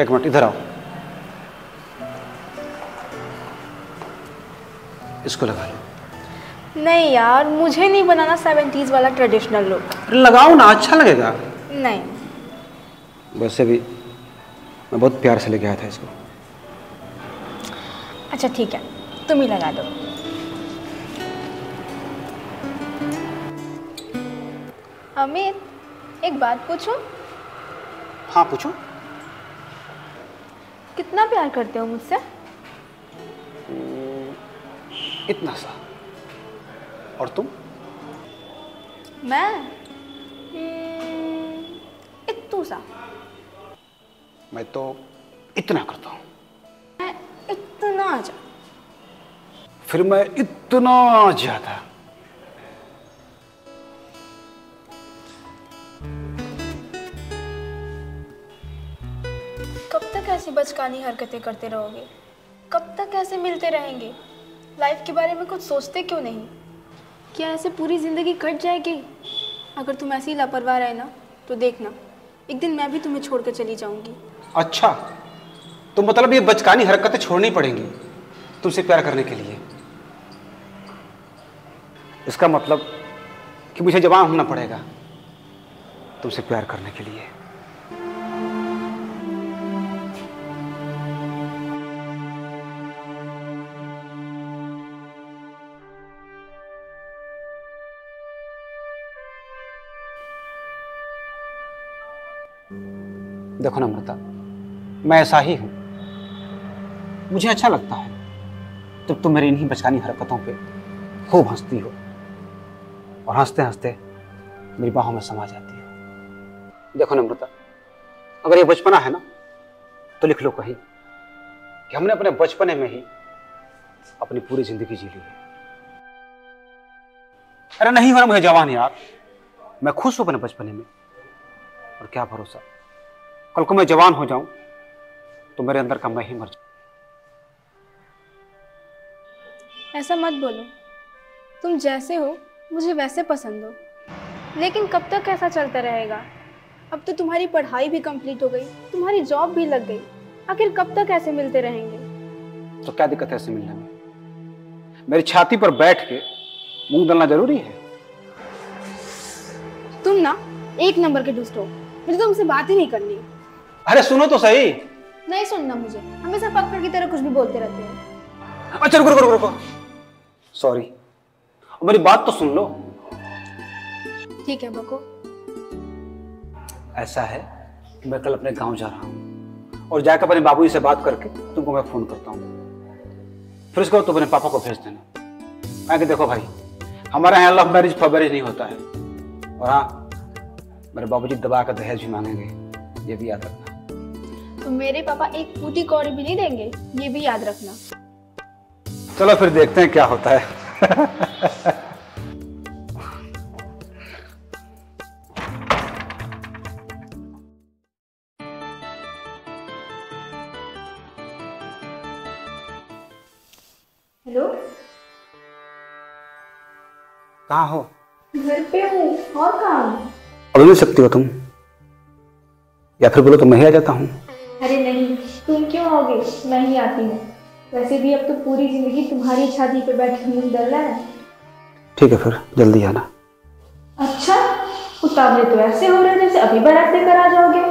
एक मिनट इधर आओ, इसको लगा लो। नहीं यार, मुझे नहीं बनाना 70s वाला ट्रेडिशनल लुक। लगाओ ना, अच्छा लगेगा। नहीं। वैसे भी मैं बहुत प्यार से लेके आया था इसको। अच्छा ठीक है, तुम ही लगा दो। अमित, एक बात पूछूं? हाँ पूछो। कितना प्यार करते हो मुझसे? इतना सा। और तुम? मैं इत्तू सा। मैं तो इतना करता हूँ। मैं इतना जा। फिर मैं इतना ज्यादा। कब तक ऐसी बचकानी हरकतें करते रहोगे? कब तक ऐसे मिलते रहेंगे? लाइफ के बारे में कुछ सोचते क्यों नहीं? क्या ऐसे पूरी जिंदगी कट जाएगी? अगर तुम ऐसी लापरवाह रहे ना तो देखना, एक दिन मैं भी तुम्हें छोड़कर चली जाऊंगी। अच्छा, तो मतलब ये बचकानी हरकतें छोड़नी पड़ेंगी तुमसे प्यार करने के लिए? इसका मतलब कि मुझे जवान होना पड़ेगा तुमसे प्यार करने के लिए। देखो ना अमृता, मैं ऐसा ही हूं। मुझे अच्छा लगता है जब तुम मेरी इन्हीं बचकानी हरकतों पे खूब हंसती हो और हंसते हंसते मेरी बाहों में समा जाती हो। देखो ना अमृता, अगर ये बचपना है ना तो लिख लो कहीं कि हमने अपने बचपने में ही अपनी पूरी जिंदगी जी ली है। अरे नहीं हो ना मुझे जवान यार, मैं खुश हूं अपने बचपने में। और क्या भरोसा, कल को मैं जवान हो जाऊं तो मेरे अंदर का मैं ही मर जाऊं। ऐसा मत बोलो, तुम जैसे हो मुझे वैसे पसंद हो। लेकिन कब तक ऐसा चलता रहेगा? अब तो तुम्हारी पढ़ाई भी कंप्लीट हो गई, तुम्हारी जॉब भी लग गई। आखिर कब तक ऐसे मिलते रहेंगे? तो क्या दिक्कत है ऐसे मिलने में? मेरी छाती पर बैठ के मूंग दलना जरूरी है? तुम ना एक नंबर के दुष्ट हो, मुझे तुमसे बात ही नहीं करनी। अरे सुनो तो सही। नहीं सुनना मुझे, हमेशा पकड़ की तरह कुछ भी बोलते रहते हो। अच्छा रुको रुको रुको, सॉरी, मेरी बात तो सुन लो। ठीक है बको। ऐसा है कि मैं कल अपने गांव जा रहा हूं और जाकर अपने बाबूजी से बात करके तुमको मैं फोन करता हूं। फिर उसके बाद तुम अपने पापा को भेज देना। कि देखो भाई, हमारे यहाँ लव मैरिज फॉर मैरिज नहीं होता है। और हाँ, मेरे बाबूजी दबा कर दहेज भी मांगेंगे, ये भी याद रखना। तो मेरे पापा एक फूटी कौड़ी भी नहीं देंगे, ये भी याद रखना। चलो फिर देखते हैं क्या होता है। हेलो, कहाँ हो? घर पे हूँ। और कहाँ हूँ? अब मिल सकती हो तुम, या फिर बोलो तो मैं ही आ जाता हूँ। अरे नहीं, तुम क्यों आओगे, मैं ही आती हूँ। वैसे भी अब तो पूरी जिंदगी तुम्हारी छाती पे बैठ के मूंग दलना है। ठीक है फिर जल्दी आना। अच्छा, उतावले तो ऐसे हो रहे जैसे अभी बारात लेकर आ जाओगे।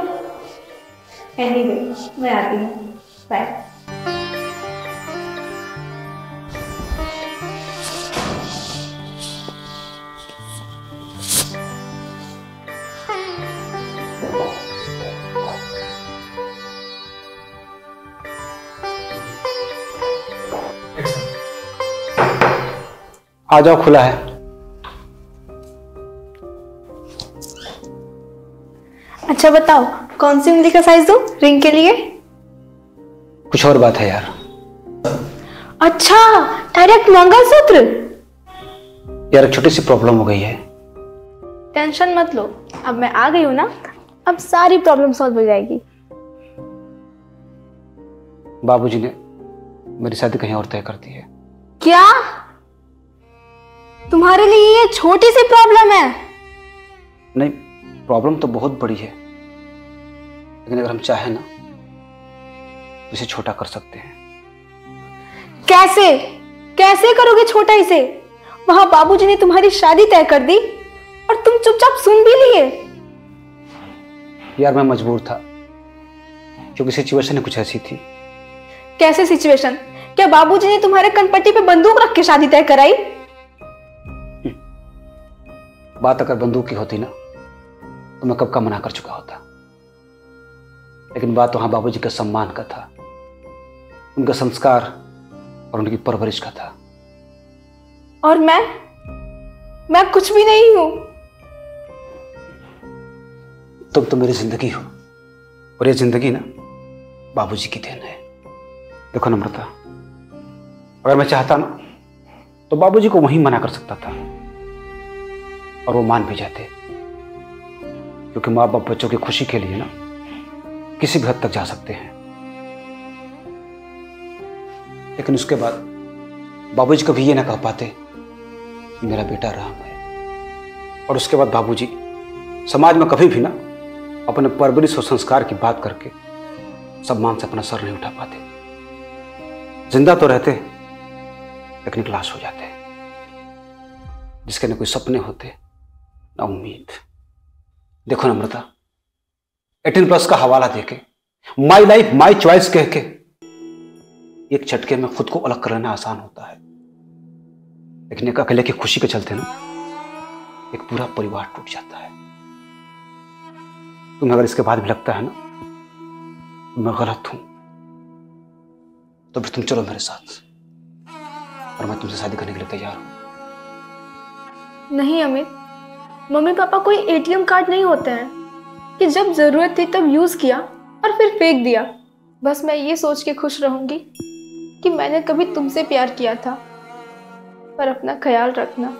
एनीवे, मैं आती हूँ। बाय। आ जाओ, खुला है। अच्छा बताओ, कौन सी उंगली का साइज दूं रिंग के लिए? कुछ और बात है यार। अच्छा, डायरेक्ट मंगलसूत्र? यार एक छोटी सी प्रॉब्लम हो गई है। टेंशन मत लो, अब मैं आ गई हूं ना, अब सारी प्रॉब्लम सॉल्व हो जाएगी। बाबूजी ने मेरी शादी कहीं और तय कर दी है। क्या? तुम्हारे लिए ये छोटी सी प्रॉब्लम है? नहीं, प्रॉब्लम तो बहुत बड़ी है, लेकिन अगर हम चाहें ना तो इसे छोटा कर सकते हैं। कैसे कैसे करोगे छोटा इसे? वहां बाबूजी ने तुम्हारी शादी तय कर दी और तुम चुपचाप सुन भी लिए। यार मैं मजबूर था, क्योंकि सिचुएशन ही कुछ ऐसी थी। कैसे सिचुएशन? क्या बाबूजी ने तुम्हारे कनपट्टी पे बंदूक रख के शादी तय कराई? बात अगर बंदूक की होती ना तो मैं कब का मना कर चुका होता, लेकिन बात वहां बाबूजी के सम्मान का था, उनका संस्कार और उनकी परवरिश का था। और मैं कुछ भी नहीं हूं। तुम तो मेरी जिंदगी हो, और ये जिंदगी ना बाबूजी की देन है। देखो नम्रता, अगर मैं चाहता ना तो बाबूजी को वहीं मना कर सकता था, और वो मान भी जाते, क्योंकि माँ बाप बच्चों की खुशी के लिए ना किसी भी हद तक जा सकते हैं। लेकिन उसके बाद बाबूजी कभी ये ना कह पाते कि मेरा बेटा राम है, और उसके बाद बाबूजी समाज में कभी भी ना अपने परवरिश और संस्कार की बात करके सम्मान से अपना सर नहीं उठा पाते। जिंदा तो रहते लेकिन एक लाश हो जाते, जिसके न कोई सपने होते ना उम्मीद। देखो नम्रता, 18+ का हवाला देके माई लाइफ माई चॉइस कह के एक झटके में खुद को अलग कर लेना आसान होता है, लेकिन एक अकेले की खुशी के चलते ना एक पूरा परिवार टूट जाता है। तुम्हें अगर इसके बाद भी लगता है ना मैं गलत हूं, तो फिर तुम चलो मेरे साथ, और मैं तुमसे शादी करने के लिए तैयार हूं। नहीं अमित, मम्मी पापा कोई एटीएम कार्ड नहीं होते हैं कि जब जरूरत थी तब यूज किया और फिर फेंक दिया। बस मैं ये सोच के खुश रहूंगी कि मैंने कभी तुमसे प्यार किया था। पर अपना ख्याल रखना,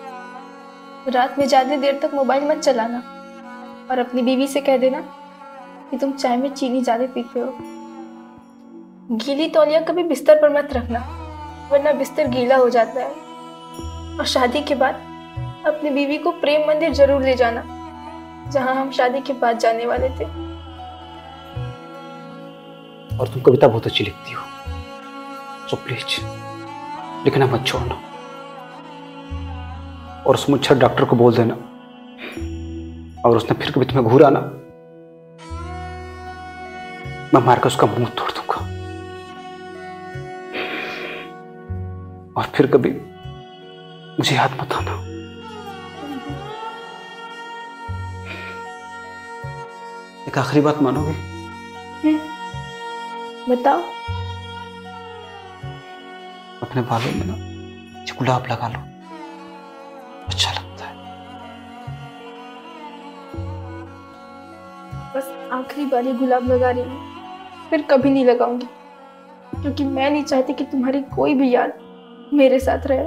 रात में ज्यादा देर तक मोबाइल मत चलाना, और अपनी बीवी से कह देना कि तुम चाय में चीनी ज्यादा पीते हो। गीली तौलिया कभी बिस्तर पर मत रखना, वरना बिस्तर गीला हो जाता है। और शादी के बाद अपनी बीवी को प्रेम मंदिर जरूर ले जाना, जहां हम शादी के बाद जाने वाले थे। और तुम कविता बहुत अच्छी लिखती हो, सो प्लीज लिखना मत छोड़ना, और उस मुच्छर डॉक्टर को बोल देना, और उसने फिर कभी तुम्हें घूरा ना, मैं मारकर उसका मुंह तोड़ दूंगा। और फिर कभी मुझे याद मत आना। एक आखिरी बात मानोगे? बताओ। अपने बालों में ना गुलाब लगा लो, अच्छा लगता है। बस आखिरी बार ये गुलाब लगा रही हूँ, फिर कभी नहीं लगाऊंगी, क्योंकि मैं नहीं चाहती कि तुम्हारी कोई भी याद मेरे साथ रहे।